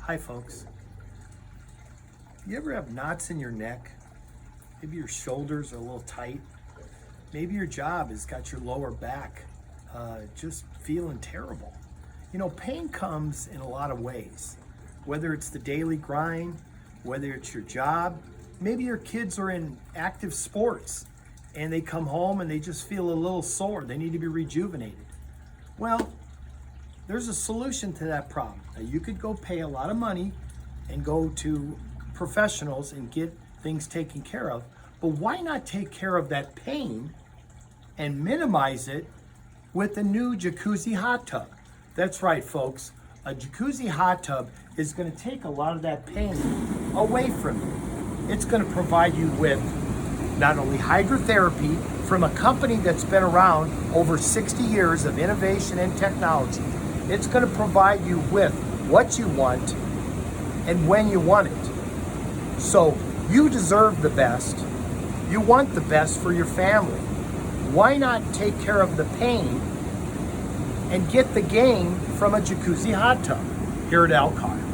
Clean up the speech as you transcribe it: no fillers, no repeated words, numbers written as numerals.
Hi folks. You ever have knots in your neck? Maybe your shoulders are a little tight. Maybe your job has got your lower back just feeling terrible. You know, pain comes in a lot of ways. Whether it's the daily grind, whether it's your job, maybe your kids are in active sports and they come home and they just feel a little sore. They need to be rejuvenated. Well, there's a solution to that problem. Now, you could go pay a lot of money and go to professionals and get things taken care of, but why not take care of that pain and minimize it with the new Jacuzzi Hot Tub? That's right, folks. A Jacuzzi Hot Tub is going to take a lot of that pain away from you. It's going to provide you with not only hydrotherapy from a company that's been around over 60 years of innovation and technology. It's going to provide you with what you want and when you want it. So you deserve the best. You want the best for your family. Why not take care of the pain and get the gain from a Jacuzzi Hot Tub here at Alkar?